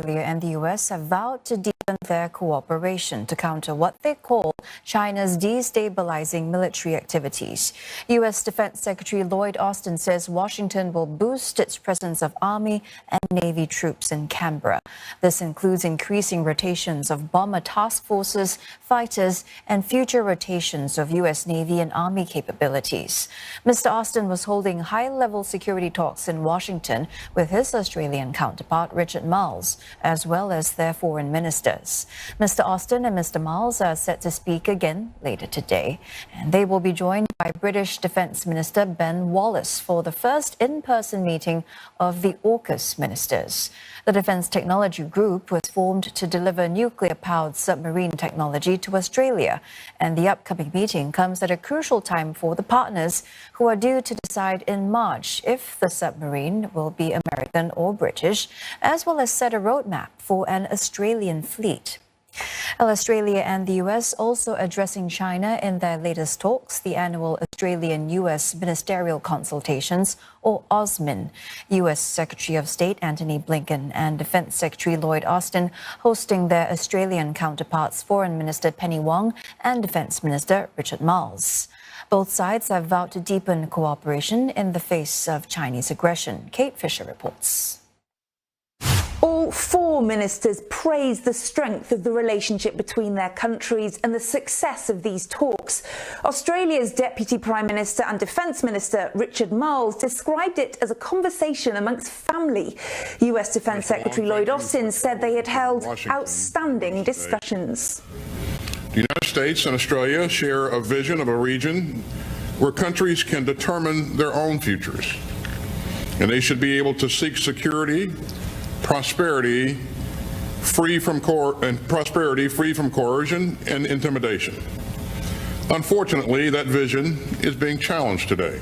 Australia and the US have vowed to deepen their cooperation to counter what they call China's destabilizing military activities. US Defense Secretary Lloyd Austin says Washington will boost its presence of Army and Navy troops in Canberra. This includes increasing rotations of bomber task forces, fighters, and future rotations of US Navy and Army capabilities. Mr. Austin was holding high-level security talks in Washington with his Australian counterpart Richard Marles, as well as their foreign ministers. Mr. Austin and Mr. Marles are set to speak again later today, and they will be joined by British Defence Minister Ben Wallace for the first in-person meeting of the AUKUS ministers. The Defence Technology Group was formed to deliver nuclear-powered submarine technology to Australia, and the upcoming meeting comes at a crucial time for the partners, who are due to decide in March if the submarine will be American or British, as well as set a roadmap for an Australian fleet. Australia and the US also addressing China in their latest talks, the annual Australian-US Ministerial Consultations, or AUSMIN. US Secretary of State Antony Blinken and Defence Secretary Lloyd Austin hosting their Australian counterparts, Foreign Minister Penny Wong and Defence Minister Richard Marles. Both sides have vowed to deepen cooperation in the face of Chinese aggression. Kate Fisher reports. All four ministers praised the strength of the relationship between their countries and the success of these talks. Australia's Deputy Prime Minister and Defence Minister Richard Marles described it as a conversation amongst family. US Defence Secretary Lloyd Austin said they had held outstanding discussions. The United States and Australia share a vision of a region where countries can determine their own futures, and they should be able to seek security, prosperity free from coercion and intimidation. Unfortunately, that vision is being challenged today.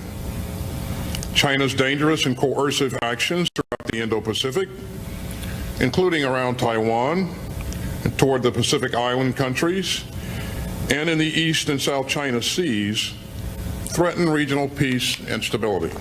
China's dangerous and coercive actions throughout the Indo-Pacific, including around Taiwan and toward the Pacific Island countries, and in the East and South China Seas, threaten regional peace and stability.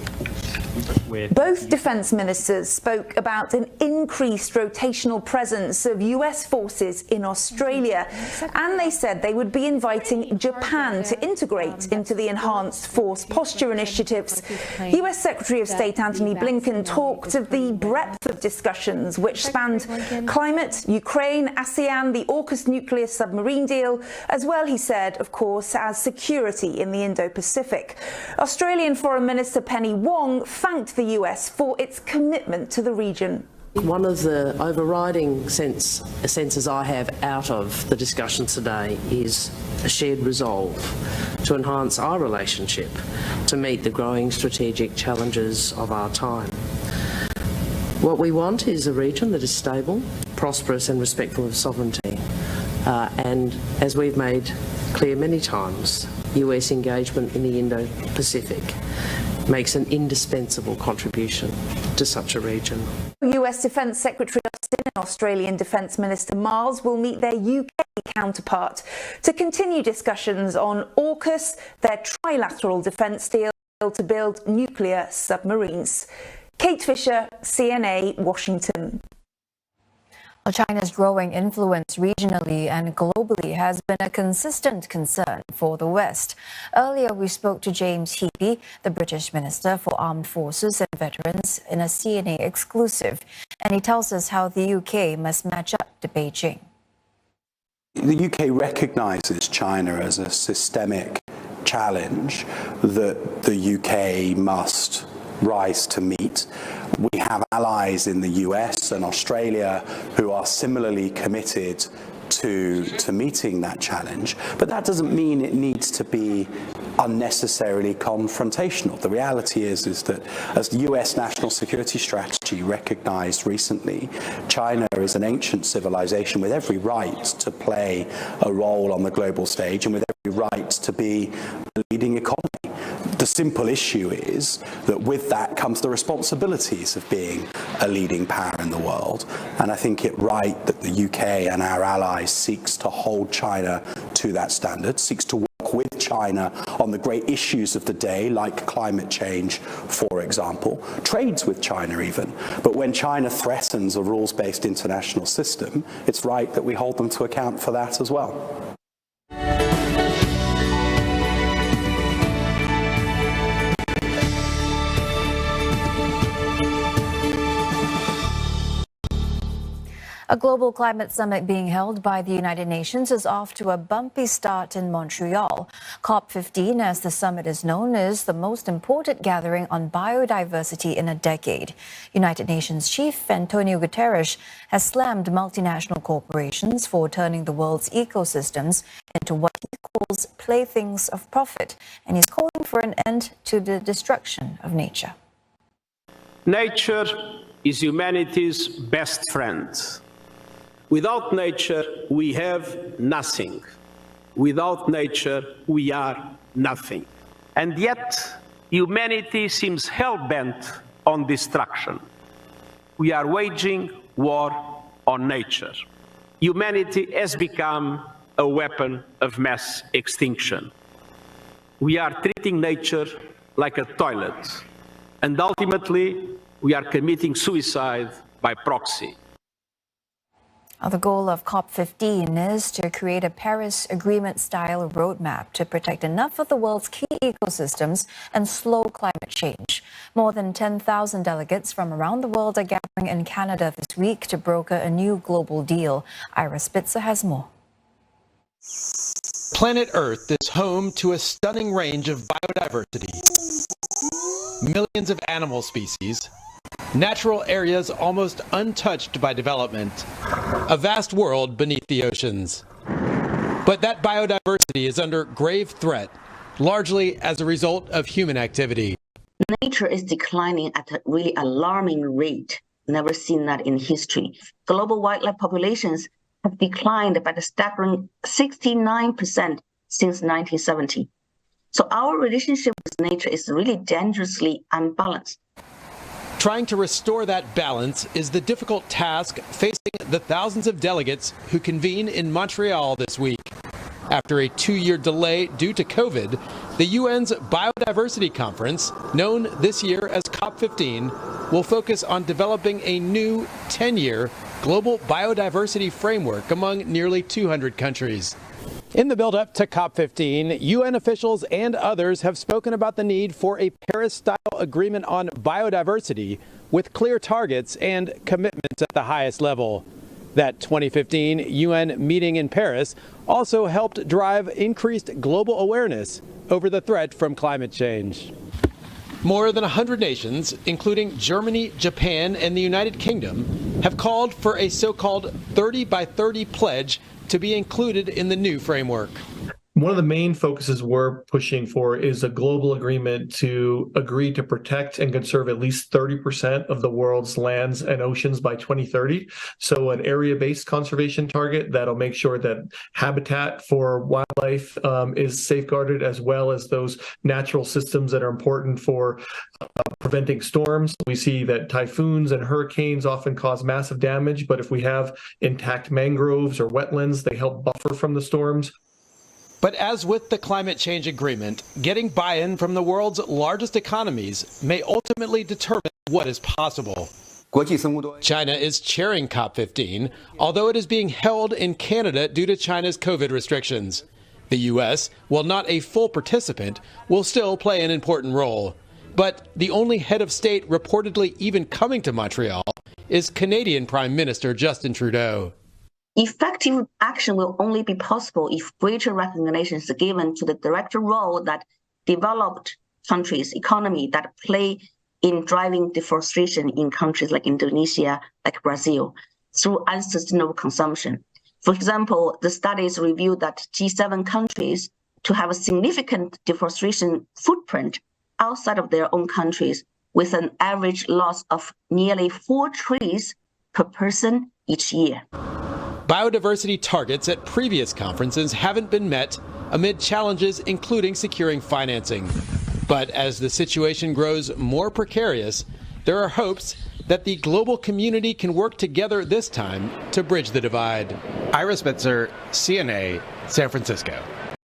Both defence ministers spoke about an increased rotational presence of US forces in Australia, and they said they would be inviting Japan to integrate into the enhanced force posture initiatives. US Secretary of State Antony Blinken talked of the breadth of discussions which spanned climate, Ukraine, ASEAN, the AUKUS nuclear submarine deal, as well, he said, of course, as security in the Indo-Pacific. Australian Foreign Minister Penny Wong thanked the US for its commitment to the region. One of the overriding senses I have out of the discussions today is a shared resolve to enhance our relationship to meet the growing strategic challenges of our time. What we want is a region that is stable, prosperous and respectful of sovereignty. And as we've made clear many times, US engagement in the Indo-Pacific makes an indispensable contribution to such a region. US Defence Secretary Austin and Australian Defence Minister Marles will meet their UK counterpart to continue discussions on AUKUS, their trilateral defence deal to build nuclear submarines. Kate Fisher, CNA, Washington. China's growing influence regionally and globally has been a consistent concern for the West. Earlier, we spoke to James Heappey, the British Minister for Armed Forces and Veterans, in a CNA exclusive, and he tells us how the UK must match up to Beijing. The UK recognises China as a systemic challenge that the UK must rise to meet. We have allies in the US and Australia who are similarly committed to meeting that challenge, but that doesn't mean it needs to be unnecessarily confrontational. The reality is that, as the US national security strategy recognized recently, China is an ancient civilization with every right to play a role on the global stage and with every right to be a leading economy. The simple issue is that with that comes the responsibilities of being a leading power in the world. And I think it right that the UK and our allies seeks to hold China to that standard, seeks to work work with China on the great issues of the day, like climate change, for example, trades with China even. But when China threatens a rules-based international system, it's right that we hold them to account for that as well. A global climate summit being held by the United Nations is off to a bumpy start in Montreal. COP15, as the summit is known, is the most important gathering on biodiversity in a decade. United Nations Chief Antonio Guterres has slammed multinational corporations for turning the world's ecosystems into what he calls playthings of profit, and he's calling for an end to the destruction of nature. Nature is humanity's best friend. Without nature, we have nothing. Without nature, we are nothing. And yet, humanity seems hell-bent on destruction. We are waging war on nature. Humanity has become a weapon of mass extinction. We are treating nature like a toilet, and ultimately, we are committing suicide by proxy. The goal of COP15 is to create a Paris Agreement-style roadmap to protect enough of the world's key ecosystems and slow climate change. More than 10,000 delegates from around the world are gathering in Canada this week to broker a new global deal. Ira Spitzer has more. Planet Earth is home to a stunning range of biodiversity. Millions of animal species, natural areas almost untouched by development, a vast world beneath the oceans. But that biodiversity is under grave threat, largely as a result of human activity. Nature is declining at a really alarming rate, never seen that in history. Global wildlife populations have declined by a staggering 69% since 1970. So our relationship with nature is really dangerously unbalanced. Trying to restore that balance is the difficult task facing the thousands of delegates who convene in Montreal this week. After a 2-year delay due to COVID, the UN's Biodiversity Conference, known this year as COP15, will focus on developing a new 10-year global biodiversity framework among nearly 200 countries. In the build-up to COP15, UN officials and others have spoken about the need for a Paris-style agreement on biodiversity with clear targets and commitments at the highest level. That 2015 UN meeting in Paris also helped drive increased global awareness over the threat from climate change. More than 100 nations, including Germany, Japan, and the United Kingdom, have called for a so-called 30 by 30 pledge to be included in the new framework. One of the main focuses we're pushing for is a global agreement to agree to protect and conserve at least 30% of the world's lands and oceans by 2030. So an area-based conservation target that'll make sure that habitat for wildlife is safeguarded, as well as those natural systems that are important for preventing storms. We see that typhoons and hurricanes often cause massive damage, but if we have intact mangroves or wetlands, they help buffer from the storms. But as with the climate change agreement, getting buy-in from the world's largest economies may ultimately determine what is possible. China is chairing COP15, although it is being held in Canada due to China's COVID restrictions. The U.S., while not a full participant, will still play an important role. But the only head of state reportedly even coming to Montreal is Canadian Prime Minister Justin Trudeau. Effective action will only be possible if greater recognition is given to the direct role that developed countries' economy that play in driving deforestation in countries like Indonesia, like Brazil, through unsustainable consumption. For example, the studies revealed that G7 countries to have a significant deforestation footprint outside of their own countries, with an average loss of nearly 4 trees per person each year. Biodiversity targets at previous conferences haven't been met amid challenges including securing financing. But as the situation grows more precarious, there are hopes that the global community can work together this time to bridge the divide. Ira Spitzer, CNA, San Francisco.